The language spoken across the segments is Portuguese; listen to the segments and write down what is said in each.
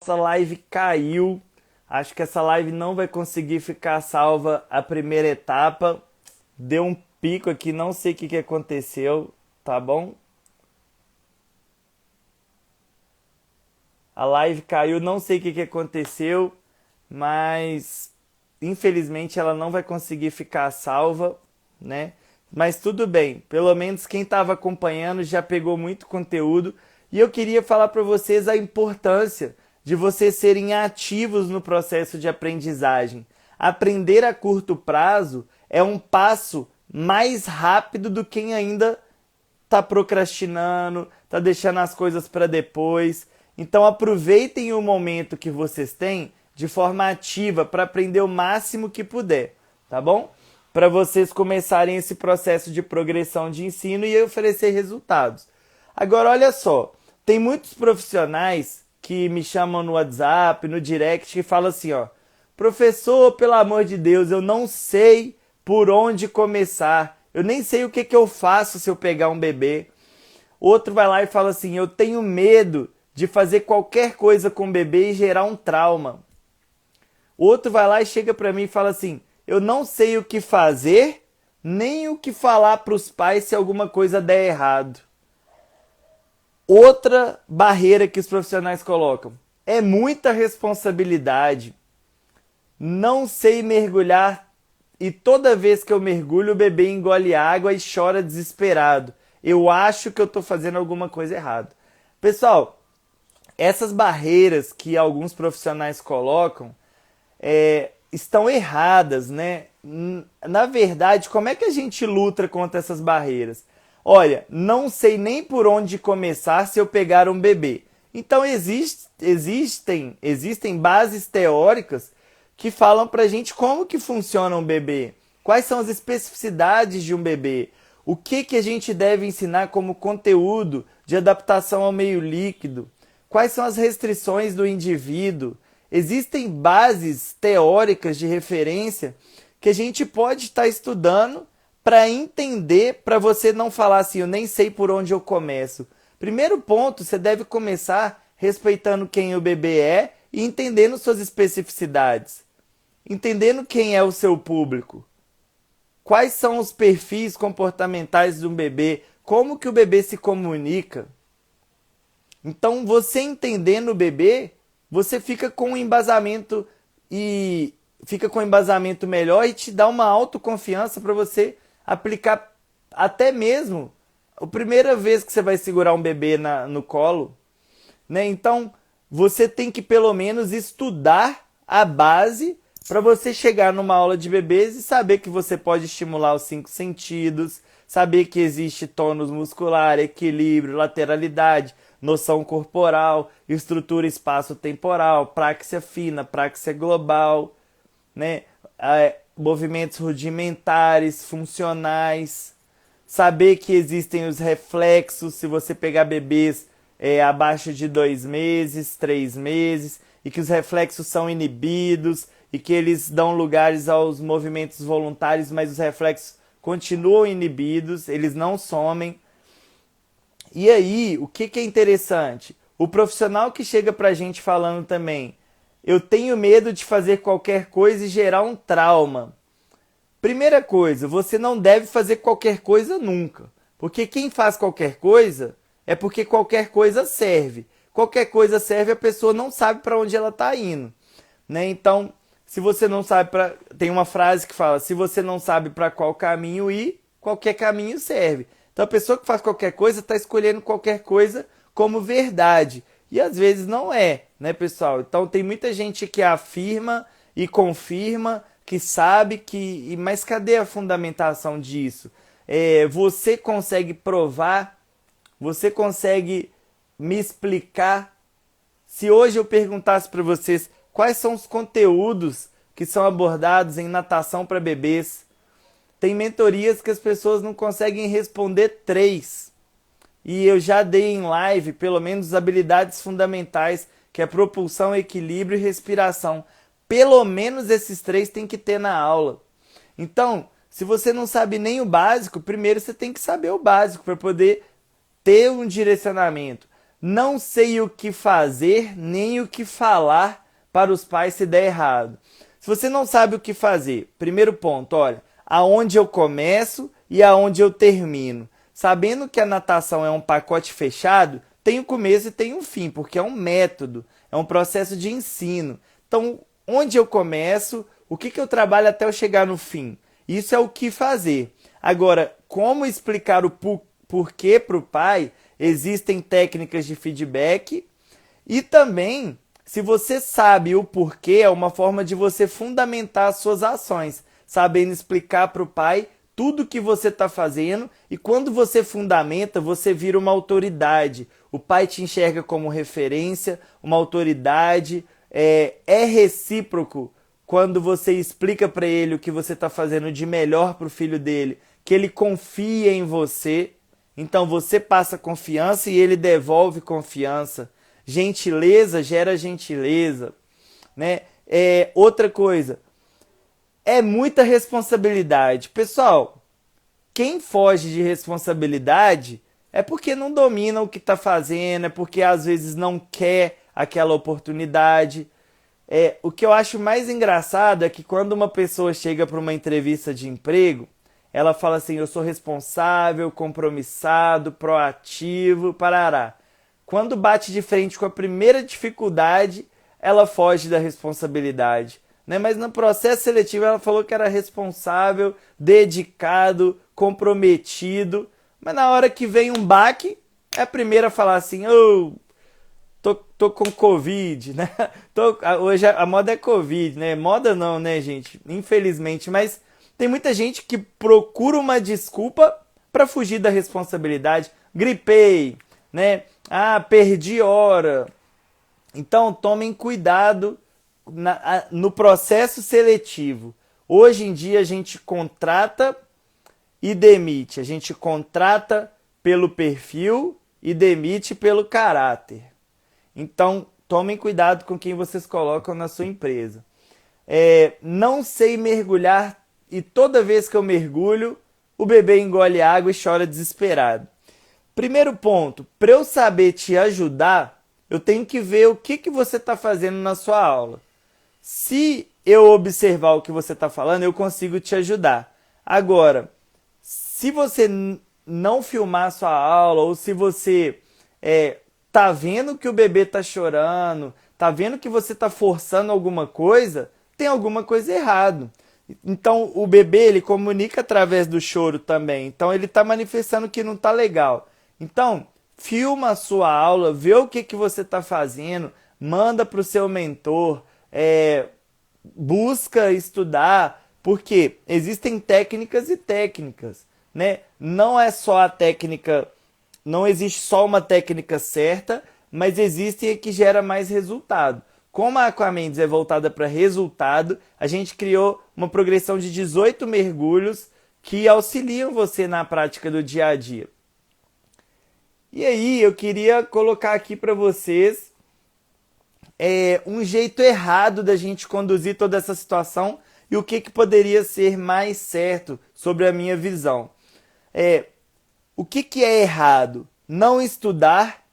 Essa live caiu. Acho que essa live não vai conseguir ficar salva a primeira etapa. Deu um pico aqui, não sei o que aconteceu, tá bom? A live caiu, não sei o que aconteceu, mas infelizmente ela não vai conseguir ficar salva, né? Mas tudo bem, pelo menos quem estava acompanhando já pegou muito conteúdo e eu queria falar para vocês a importância de vocês serem ativos no processo de aprendizagem. Aprender a curto prazo é um passo mais rápido do que quem ainda está procrastinando, está deixando as coisas para depois. Então aproveitem o momento que vocês têm de forma ativa para aprender o máximo que puder, tá bom? Para vocês começarem esse processo de progressão de ensino e oferecer resultados. Agora olha só, tem muitos profissionais que me chamam no WhatsApp, no direct, que falam assim, ó, professor, pelo amor de Deus, eu não sei por onde começar, eu nem sei o que eu faço se eu pegar um bebê. Outro vai lá e fala assim, eu tenho medo de fazer qualquer coisa com o bebê e gerar um trauma. Outro vai lá e chega para mim e fala assim, eu não sei o que fazer, nem o que falar para os pais se alguma coisa der errado. Outra barreira que os profissionais colocam, é muita responsabilidade, não sei mergulhar e toda vez que eu mergulho o bebê engole água e chora desesperado. Eu acho que eu estou fazendo alguma coisa errada. Pessoal, essas barreiras que alguns profissionais colocam estão erradas, né? Na verdade, como é que a gente luta contra essas barreiras? Olha, não sei nem por onde começar se eu pegar um bebê. Então existem bases teóricas que falam pra gente como que funciona um bebê, quais são as especificidades de um bebê, o que a gente deve ensinar como conteúdo de adaptação ao meio líquido, quais são as restrições do indivíduo. Existem bases teóricas de referência que a gente pode estar estudando para entender, para você não falar assim, eu nem sei por onde eu começo. Primeiro ponto, você deve começar respeitando quem o bebê é e entendendo suas especificidades. Entendendo quem é o seu público. Quais são os perfis comportamentais de um bebê, como que o bebê se comunica. Então, você entendendo o bebê, você fica com um embasamento melhor e te dá uma autoconfiança para você aplicar até mesmo a primeira vez que você vai segurar um bebê no colo, né? Então, você tem que pelo menos estudar a base para você chegar numa aula de bebês e saber que você pode estimular os 5 sentidos, saber que existe tônus muscular, equilíbrio, lateralidade, noção corporal, estrutura espaço-temporal, práxia fina, práxia global, né? Movimentos rudimentares, funcionais, saber que existem os reflexos, se você pegar bebês abaixo de 2 meses, 3 meses, e que os reflexos são inibidos, e que eles dão lugares aos movimentos voluntários, mas os reflexos continuam inibidos, eles não somem. E aí, o que é interessante? O profissional que chega pra gente falando também, eu tenho medo de fazer qualquer coisa e gerar um trauma. Primeira coisa, você não deve fazer qualquer coisa nunca. Porque quem faz qualquer coisa é porque qualquer coisa serve. Qualquer coisa serve, a pessoa não sabe para onde ela está indo, né? Então, se você não sabe tem uma frase que fala, se você não sabe para qual caminho ir, qualquer caminho serve. Então a pessoa que faz qualquer coisa está escolhendo qualquer coisa como verdade. E às vezes não é, né, pessoal? Então tem muita gente que afirma e confirma, que sabe mas cadê a fundamentação disso? Você consegue provar? Você consegue me explicar? Se hoje eu perguntasse para vocês quais são os conteúdos que são abordados em natação para bebês, tem mentorias que as pessoas não conseguem responder 3. E eu já dei em live pelo menos habilidades fundamentais, que é propulsão, equilíbrio e respiração. Pelo menos esses 3 tem que ter na aula. Então, se você não sabe nem o básico, primeiro você tem que saber o básico para poder ter um direcionamento. Não sei o que fazer nem o que falar para os pais se der errado. Se você não sabe o que fazer, primeiro ponto, olha, aonde eu começo e aonde eu termino. Sabendo que a natação é um pacote fechado, tem um começo e tem um fim, porque é um método, é um processo de ensino. Então, onde eu começo, o que eu trabalho até eu chegar no fim? Isso é o que fazer. Agora, como explicar o porquê para o pai? Existem técnicas de feedback e também, se você sabe o porquê, é uma forma de você fundamentar as suas ações, sabendo explicar para o pai tudo que você está fazendo e quando você fundamenta, você vira uma autoridade. O pai te enxerga como referência, uma autoridade, é recíproco quando você explica para ele o que você está fazendo de melhor para o filho dele, que ele confia em você. Então você passa confiança e ele devolve confiança. Gentileza gera gentileza, né? Outra coisa, é muita responsabilidade. Pessoal, quem foge de responsabilidade é porque não domina o que está fazendo, é porque às vezes não quer aquela oportunidade. O que eu acho mais engraçado é que quando uma pessoa chega para uma entrevista de emprego, ela fala assim, eu sou responsável, compromissado, proativo, parará. Quando bate de frente com a primeira dificuldade, ela foge da responsabilidade. Né? Mas no processo seletivo ela falou que era responsável, dedicado, comprometido. Mas na hora que vem um baque, é a primeira a falar assim, tô com Covid, né? Hoje a moda é Covid, né? Moda não, né, gente? Infelizmente, mas tem muita gente que procura uma desculpa para fugir da responsabilidade. Gripei, né? Perdi hora. Então, tomem cuidado no processo seletivo. Hoje em dia, a gente contrata e demite. A gente contrata pelo perfil e demite pelo caráter. Então, tomem cuidado com quem vocês colocam na sua empresa. Não sei mergulhar e toda vez que eu mergulho, o bebê engole água e chora desesperado. Primeiro ponto, para eu saber te ajudar, eu tenho que ver o que você está fazendo na sua aula. Se eu observar o que você está falando, eu consigo te ajudar. Agora, se você não filmar a sua aula, ou se você tá vendo que o bebê tá chorando, tá vendo que você tá forçando alguma coisa, tem alguma coisa errado. Então, o bebê, ele comunica através do choro também. Então, ele tá manifestando que não tá legal. Então, filma a sua aula, vê o que você tá fazendo, manda pro seu mentor, busca estudar, porque existem técnicas e técnicas, né? Não é só a técnica, não existe só uma técnica certa, mas existe a que gera mais resultado. Como a Aquamendes é voltada para resultado, a gente criou uma progressão de 18 mergulhos que auxiliam você na prática do dia a dia. E aí, eu queria colocar aqui para vocês um jeito errado da gente conduzir toda essa situação e o que poderia ser mais certo sobre a minha visão. O que é errado? Não estudar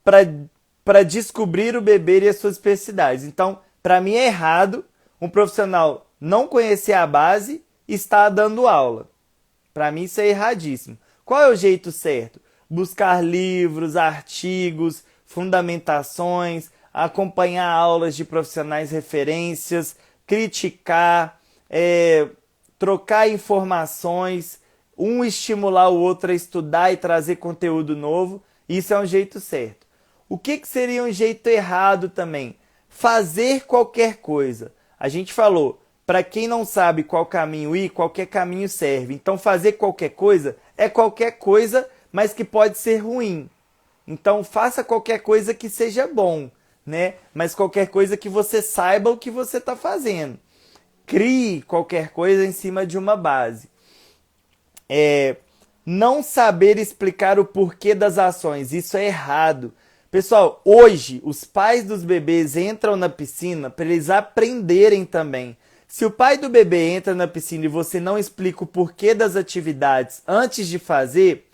para descobrir o bebê e as suas especificidades. Então, para mim é errado um profissional não conhecer a base e estar dando aula. Para mim isso é erradíssimo. Qual é o jeito certo? Buscar livros, artigos, fundamentações, acompanhar aulas de profissionais referências, criticar, trocar informações, um estimular o outro a estudar e trazer conteúdo novo. Isso é um jeito certo. O que seria um jeito errado também? Fazer qualquer coisa. A gente falou, para quem não sabe qual caminho ir, qualquer caminho serve. Então fazer qualquer coisa é qualquer coisa, mas que pode ser ruim. Então faça qualquer coisa que seja bom, né? Mas qualquer coisa que você saiba o que você está fazendo. Crie qualquer coisa em cima de uma base. Não saber explicar o porquê das ações, isso é errado. Pessoal, hoje os pais dos bebês entram na piscina para eles aprenderem também. Se o pai do bebê entra na piscina e você não explica o porquê das atividades antes de fazer,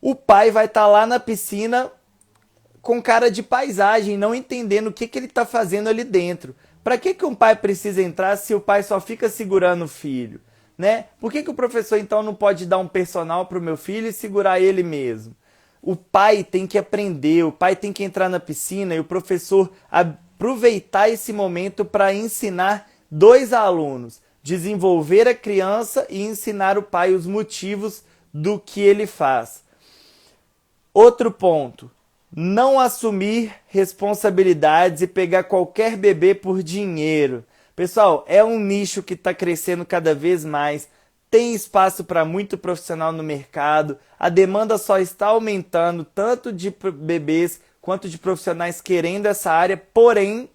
o pai vai estar lá na piscina com cara de paisagem, não entendendo o que ele está fazendo ali dentro. Para que um pai precisa entrar se o pai só fica segurando o filho? Né? Por que o professor então não pode dar um personal para o meu filho e segurar ele mesmo? O pai tem que aprender, o pai tem que entrar na piscina e o professor aproveitar esse momento para ensinar dois alunos, desenvolver a criança e ensinar o pai os motivos do que ele faz. Outro ponto, não assumir responsabilidades e pegar qualquer bebê por dinheiro. Pessoal, é um nicho que está crescendo cada vez mais, tem espaço para muito profissional no mercado, a demanda só está aumentando, tanto de bebês quanto de profissionais querendo essa área, porém,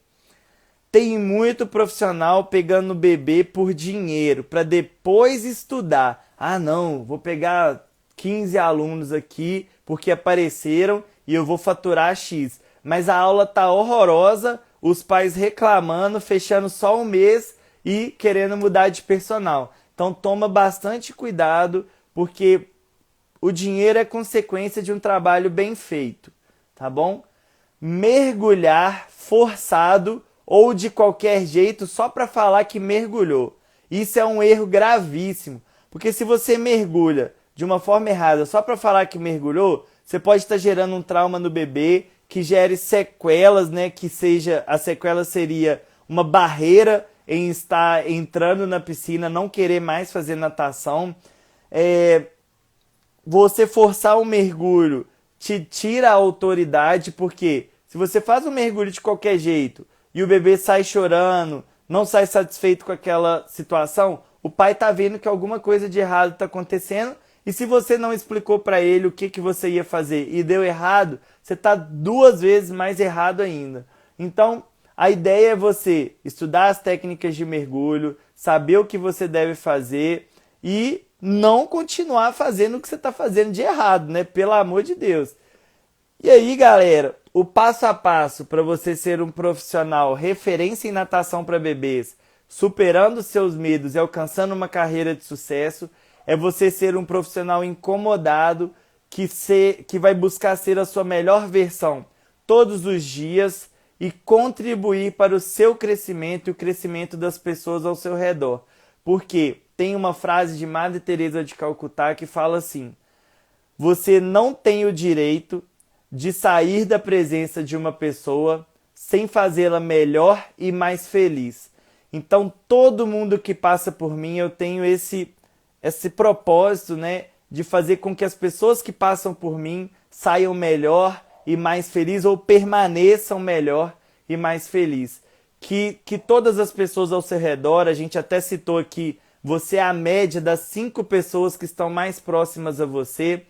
tem muito profissional pegando bebê por dinheiro, para depois estudar. Ah, não, vou pegar 15 alunos aqui porque apareceram e eu vou faturar X. Mas a aula tá horrorosa, os pais reclamando, fechando só um mês e querendo mudar de personal. Então toma bastante cuidado, porque o dinheiro é consequência de um trabalho bem feito, tá bom? Mergulhar forçado ou de qualquer jeito só para falar que mergulhou. Isso é um erro gravíssimo, porque se você mergulha de uma forma errada só para falar que mergulhou, você pode estar gerando um trauma no bebê, que gere sequelas, né? Que seja, a sequela seria uma barreira em estar entrando na piscina, não querer mais fazer natação. Você forçar o mergulho te tira a autoridade, porque se você faz um mergulho de qualquer jeito e o bebê sai chorando, não sai satisfeito com aquela situação, o pai tá vendo que alguma coisa de errado está acontecendo, e se você não explicou para ele o que você ia fazer e deu errado, você está 2 vezes mais errado ainda. Então, a ideia é você estudar as técnicas de mergulho, saber o que você deve fazer e não continuar fazendo o que você está fazendo de errado, né? Pelo amor de Deus. E aí, galera, o passo a passo para você ser um profissional referência em natação para bebês, superando seus medos e alcançando uma carreira de sucesso, é você ser um profissional incomodado que vai buscar ser a sua melhor versão todos os dias e contribuir para o seu crescimento e o crescimento das pessoas ao seu redor. Porque tem uma frase de Madre Teresa de Calcutá que fala assim: você não tem o direito de sair da presença de uma pessoa sem fazê-la melhor e mais feliz. Então, todo mundo que passa por mim, eu tenho esse propósito, né, de fazer com que as pessoas que passam por mim saiam melhor e mais felizes, ou permaneçam melhor e mais felizes. Que todas as pessoas ao seu redor, a gente até citou aqui, você é a média das 5 pessoas que estão mais próximas a você.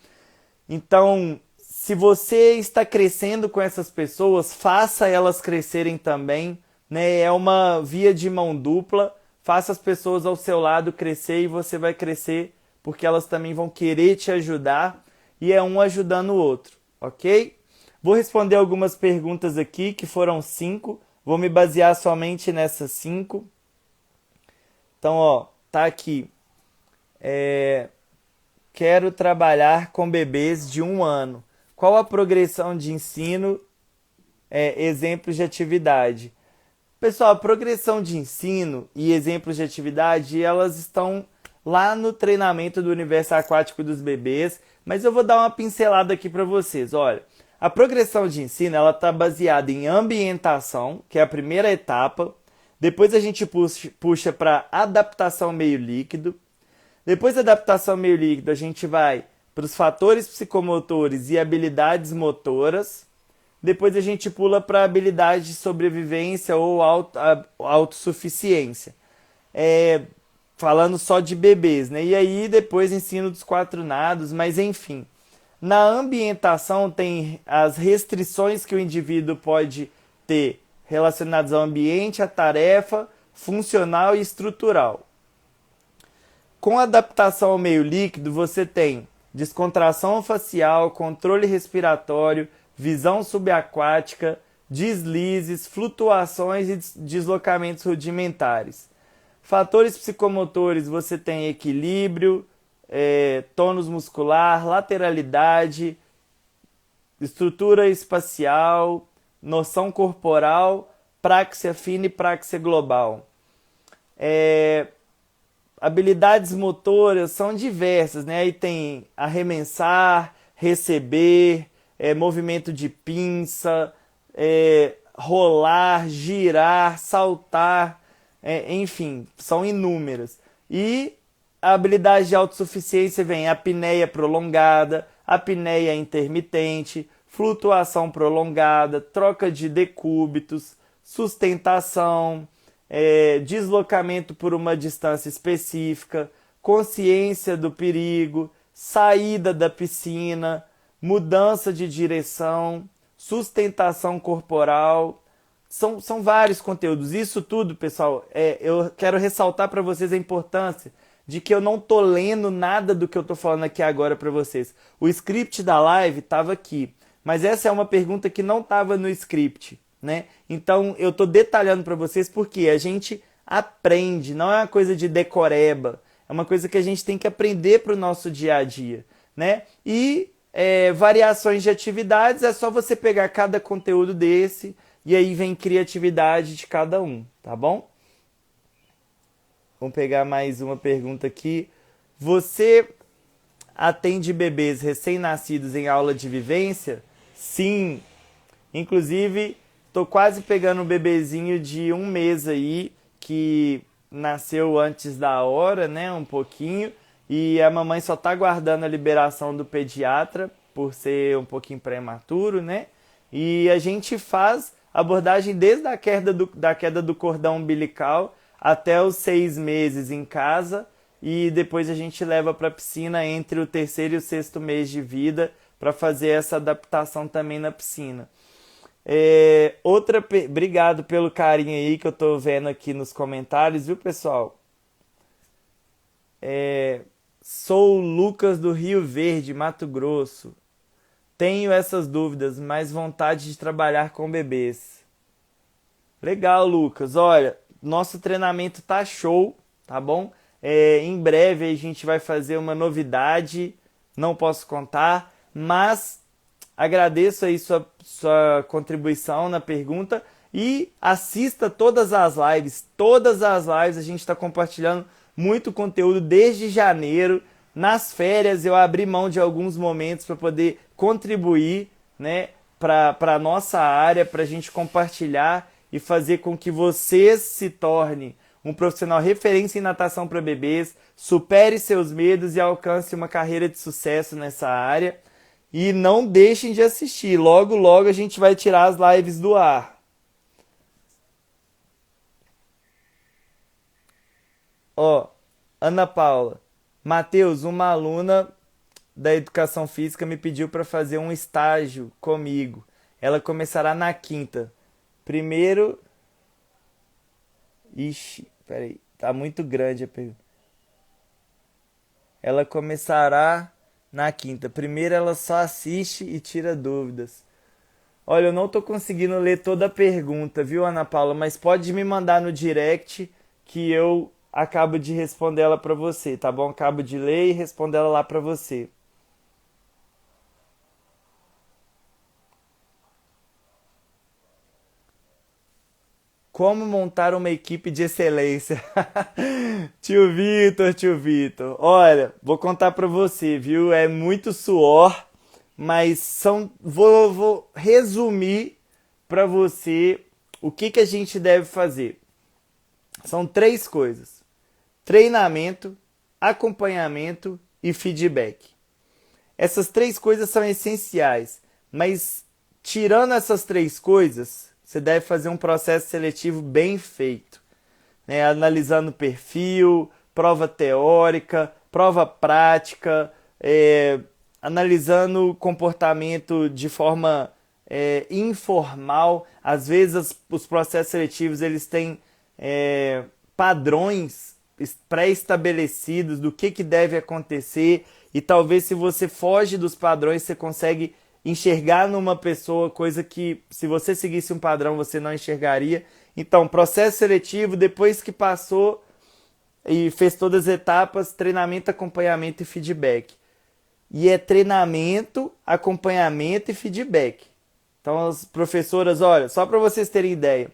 Então, se você está crescendo com essas pessoas, faça elas crescerem também, né? É uma via de mão dupla. Faça as pessoas ao seu lado crescer e você vai crescer, porque elas também vão querer te ajudar e é um ajudando o outro, ok? Vou responder algumas perguntas aqui, que foram 5. Vou me basear somente nessas 5. Então, ó, tá aqui. Quero trabalhar com bebês de 1 ano. Qual a progressão de ensino? Exemplos de atividade. Pessoal, a progressão de ensino e exemplos de atividade, elas estão lá no treinamento do universo aquático dos bebês, mas eu vou dar uma pincelada aqui para vocês. Olha, a progressão de ensino, ela está baseada em ambientação, que é a primeira etapa. Depois a gente puxa para adaptação meio líquido. Depois da adaptação meio líquido, a gente vai para os fatores psicomotores e habilidades motoras. Depois a gente pula para habilidade de sobrevivência ou autossuficiência. Falando só de bebês, né? E aí depois ensino dos 4 nados, mas enfim. Na ambientação tem as restrições que o indivíduo pode ter relacionadas ao ambiente, à tarefa, funcional e estrutural. Com a adaptação ao meio líquido, você tem descontração facial, controle respiratório, visão subaquática, deslizes, flutuações e deslocamentos rudimentares. Fatores psicomotores, você tem equilíbrio, tônus muscular, lateralidade, estrutura espacial, noção corporal, praxia fina e praxia global. Habilidades motoras são diversas, né? Aí tem arremessar, receber, movimento de pinça, rolar, girar, saltar, enfim, são inúmeras. E a habilidade de autossuficiência vem apneia prolongada, apneia intermitente, flutuação prolongada, troca de decúbitos, sustentação, deslocamento por uma distância específica, consciência do perigo, saída da piscina, mudança de direção, sustentação corporal. São vários conteúdos. Isso tudo, pessoal, eu quero ressaltar para vocês a importância de que eu não tô lendo nada do que eu tô falando aqui agora para vocês. O script da live estava aqui, mas essa é uma pergunta que não estava no script, né? Então eu tô detalhando para vocês porque a gente aprende, não é uma coisa de decoreba, é uma coisa que a gente tem que aprender para o nosso dia a dia, né? E variações de atividades é só você pegar cada conteúdo desse e aí vem criatividade de cada um, tá bom? Vamos pegar mais uma pergunta aqui. Você atende bebês recém-nascidos em aula de vivência? Sim. Inclusive, tô quase pegando um bebezinho de 1 mês aí, que nasceu antes da hora, né? Um pouquinho. E a mamãe só tá aguardando a liberação do pediatra, por ser um pouquinho prematuro, né? E a gente faz abordagem desde a queda do cordão umbilical até os 6 meses em casa e depois a gente leva para a piscina entre o 3º e o 6º mês de vida para fazer essa adaptação também na piscina. Obrigado pelo carinho aí que eu tô vendo aqui nos comentários, viu, pessoal? Sou o Lucas do Rio Verde, Mato Grosso. Tenho essas dúvidas, mas vontade de trabalhar com bebês. Legal, Lucas. Olha, nosso treinamento tá show, tá bom? Em breve a gente vai fazer uma novidade, não posso contar, mas agradeço aí sua contribuição na pergunta e assista todas as lives. Todas as lives a gente está compartilhando muito conteúdo desde janeiro. Nas férias eu abri mão de alguns momentos para poder contribuir, né, para a nossa área, para a gente compartilhar e fazer com que você se torne um profissional referência em natação para bebês, supere seus medos e alcance uma carreira de sucesso nessa área. E não deixem de assistir, logo logo a gente vai tirar as lives do ar. Ó, Ana Paula, Matheus, uma aluna da educação física me pediu para fazer um estágio comigo. Ela começará na quinta. Primeiro. Ixi, peraí, tá muito grande a pergunta. Ela começará na quinta. Primeiro ela só assiste e tira dúvidas. Olha, eu não tô conseguindo ler toda a pergunta, viu, Ana Paula? Mas pode me mandar no direct que eu acabo de responder ela pra você, tá bom? Acabo de ler e responder ela lá pra você. Como montar uma equipe de excelência? Tio Vitor. Olha, vou contar pra você, viu? É muito suor, mas vou resumir pra você o que a gente deve fazer. São 3 coisas: treinamento, acompanhamento e feedback. Essas 3 coisas são essenciais, mas tirando essas 3 coisas, você deve fazer um processo seletivo bem feito, né? Analisando perfil, prova teórica, prova prática, analisando o comportamento de forma informal. Às vezes os processos seletivos eles têm padrões pré-estabelecidos do que deve acontecer e talvez se você foge dos padrões você consegue enxergar numa pessoa coisa que se você seguisse um padrão você não enxergaria. Então, processo seletivo, depois que passou e fez todas as etapas, treinamento, acompanhamento e feedback. e é treinamento, acompanhamento e feedback. Então, as professoras, olha, só para vocês terem ideia,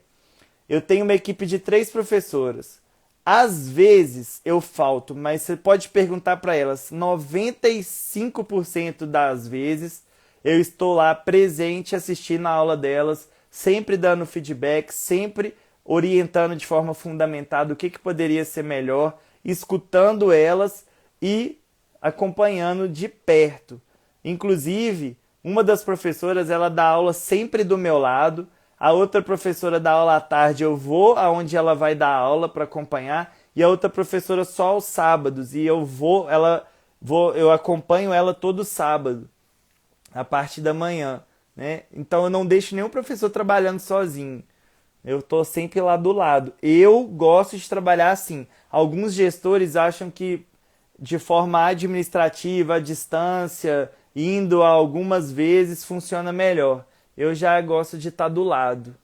eu tenho uma equipe de 3 professoras. Às vezes eu falto, mas você pode perguntar para elas, 95% das vezes eu estou lá presente assistindo a aula delas, sempre dando feedback, sempre orientando de forma fundamentada o que poderia ser melhor, escutando elas e acompanhando de perto. Inclusive, uma das professoras, ela dá aula sempre do meu lado, a outra professora dá aula à tarde, eu vou aonde ela vai dar aula para acompanhar, e a outra professora só aos sábados, e eu acompanho ela todo sábado, a parte da manhã, né? Então eu não deixo nenhum professor trabalhando sozinho. Eu estou sempre lá do lado. Eu gosto de trabalhar assim. Alguns gestores acham que de forma administrativa, à distância, indo algumas vezes, funciona melhor. Eu já gosto de estar do lado.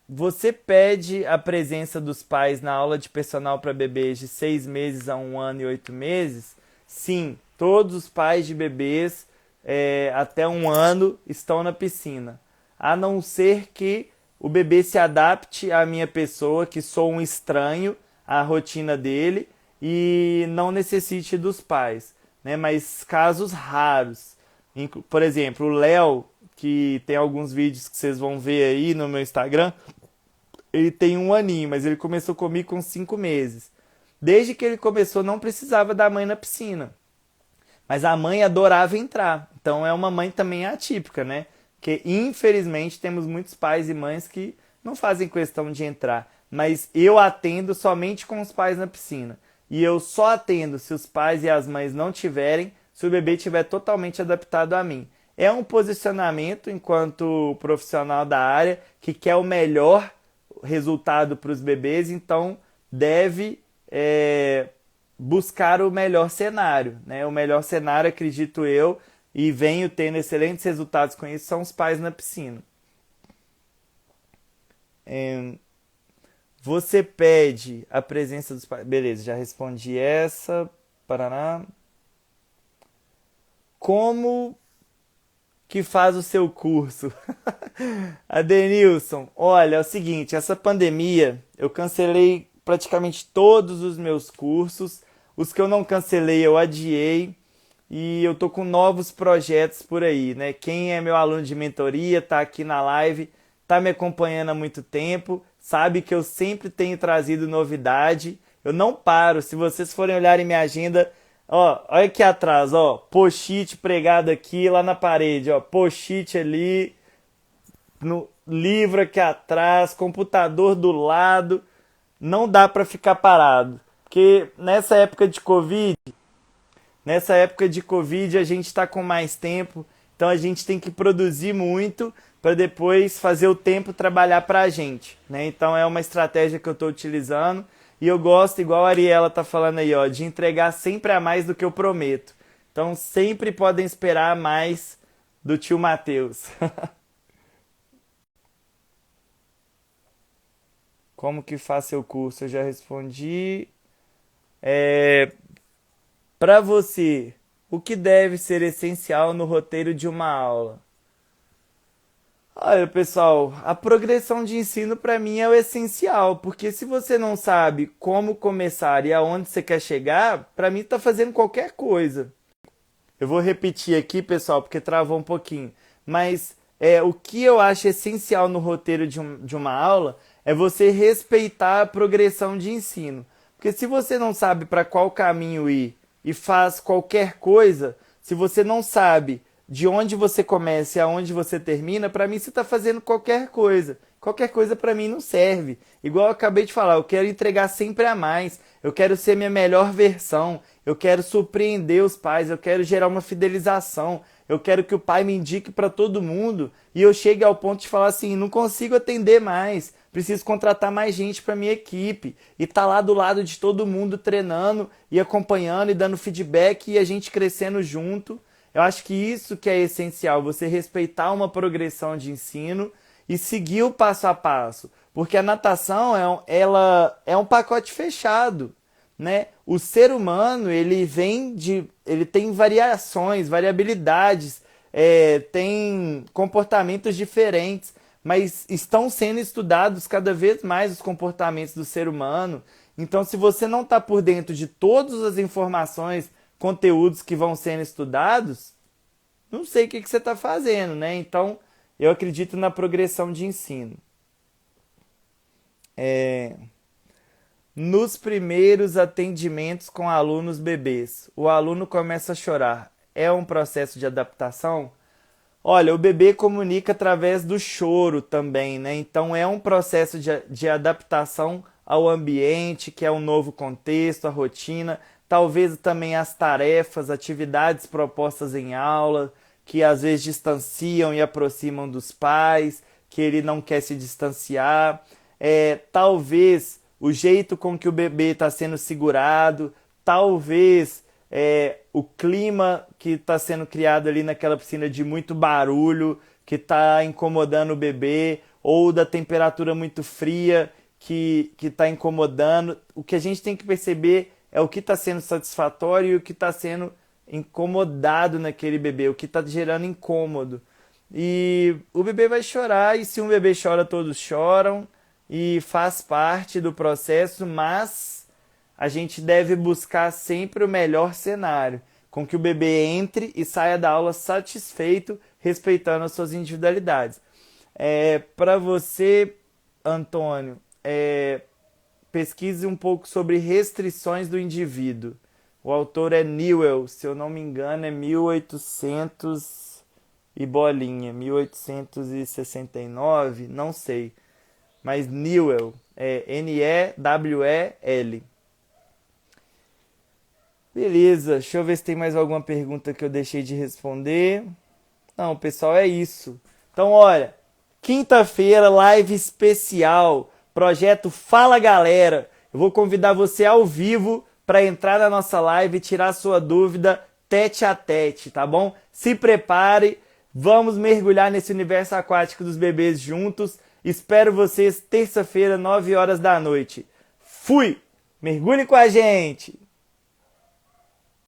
Você pede a presença dos pais na aula de personal para bebês de 6 meses a 1 ano e 8 meses? Sim, todos os pais de bebês até 1 ano estão na piscina. A não ser que o bebê se adapte à minha pessoa, que sou um estranho, à rotina dele e não necessite dos pais, né? Mas casos raros. Por exemplo, o Léo, que tem alguns vídeos que vocês vão ver aí no meu Instagram, ele tem 1 aninho, mas ele começou comigo com 5 meses. Desde que ele começou, não precisava da mãe na piscina. Mas a mãe adorava entrar. Então é uma mãe também atípica, né? Porque infelizmente temos muitos pais e mães que não fazem questão de entrar. Mas eu atendo somente com os pais na piscina. E eu só atendo se os pais e as mães não tiverem, se o bebê estiver totalmente adaptado a mim. É um posicionamento enquanto profissional da área que quer o melhor resultado para os bebês, então deve buscar o melhor cenário, né? O melhor cenário, acredito eu, e venho tendo excelentes resultados com isso, são os pais na piscina. Você pede a presença dos pais. Beleza, já respondi essa. Paraná. Como que faz o seu curso? Adenilson, olha, é o seguinte, essa pandemia eu cancelei praticamente todos os meus cursos, os que eu não cancelei eu adiei e eu tô com novos projetos por aí, né? Quem é meu aluno de mentoria, tá aqui na live, tá me acompanhando há muito tempo, sabe que eu sempre tenho trazido novidade, eu não paro, se vocês forem olharem minha agenda, ó, olha aqui atrás, ó, post-it pregado aqui lá na parede, ó, post-it ali, no livro aqui atrás, computador do lado, não dá para ficar parado, porque nessa época de Covid a gente está com mais tempo, então a gente tem que produzir muito para depois fazer o tempo trabalhar para a gente, né? Então é uma estratégia que eu estou utilizando e eu gosto, igual a Ariela está falando aí, ó, de entregar sempre a mais do que eu prometo. Então sempre podem esperar mais do tio Matheus. Como que faz seu curso? Eu já respondi. Para você, o que deve ser essencial no roteiro de uma aula? Olha, pessoal, a progressão de ensino para mim é o essencial, porque se você não sabe como começar e aonde você quer chegar, para mim está fazendo qualquer coisa. Eu vou repetir aqui, pessoal, porque travou um pouquinho. Mas o que eu acho essencial no roteiro de uma aula é você respeitar a progressão de ensino. Porque se você não sabe para qual caminho ir e faz qualquer coisa, se você não sabe de onde você começa e aonde você termina, para mim você está fazendo qualquer coisa. Qualquer coisa para mim não serve. Igual eu acabei de falar, eu quero entregar sempre a mais. Eu quero ser minha melhor versão. Eu quero surpreender os pais. Eu quero gerar uma fidelização. Eu quero que o pai me indique para todo mundo e eu chegue ao ponto de falar assim, não consigo atender mais. Preciso contratar mais gente para minha equipe e tá lá do lado de todo mundo treinando e acompanhando e dando feedback e a gente crescendo junto. Eu acho que isso que é essencial, você respeitar uma progressão de ensino e seguir o passo a passo. Porque a natação ela é um pacote fechado, né? O ser humano, ele tem variações, variabilidades, tem comportamentos diferentes, mas estão sendo estudados cada vez mais os comportamentos do ser humano. Então, se você não está por dentro de todas as informações, conteúdos que vão sendo estudados, não sei o que você está fazendo, né? Então, eu acredito na progressão de ensino. Nos primeiros atendimentos com alunos bebês, o aluno começa a chorar. É um processo de adaptação? Olha, o bebê comunica através do choro também, né? Então é um processo de adaptação ao ambiente, que é um novo contexto, a rotina, talvez também as tarefas, atividades propostas em aula, que às vezes distanciam e aproximam dos pais, que ele não quer se distanciar. Talvez o jeito com que o bebê está sendo segurado, talvez o clima que está sendo criado ali naquela piscina de muito barulho, que está incomodando o bebê, ou da temperatura muito fria que está incomodando. O que a gente tem que perceber é o que está sendo satisfatório e o que está sendo incomodado naquele bebê, o que está gerando incômodo. E o bebê vai chorar, e se um bebê chora, todos choram, e faz parte do processo, mas a gente deve buscar sempre o melhor cenário, com que o bebê entre e saia da aula satisfeito, respeitando as suas individualidades. Para você, Antônio, pesquise um pouco sobre restrições do indivíduo. O autor é Newell, se eu não me engano, é 1800 e bolinha, 1869, não sei. Mas Newell, é Newell. Beleza, deixa eu ver se tem mais alguma pergunta que eu deixei de responder. Não, pessoal, é isso. Então, olha, quinta-feira, live especial, projeto Fala Galera. Eu vou convidar você ao vivo para entrar na nossa live e tirar sua dúvida tete a tete, tá bom? Se prepare, vamos mergulhar nesse universo aquático dos bebês juntos. Espero vocês terça-feira, 9 horas da noite. Fui! Mergulhe com a gente!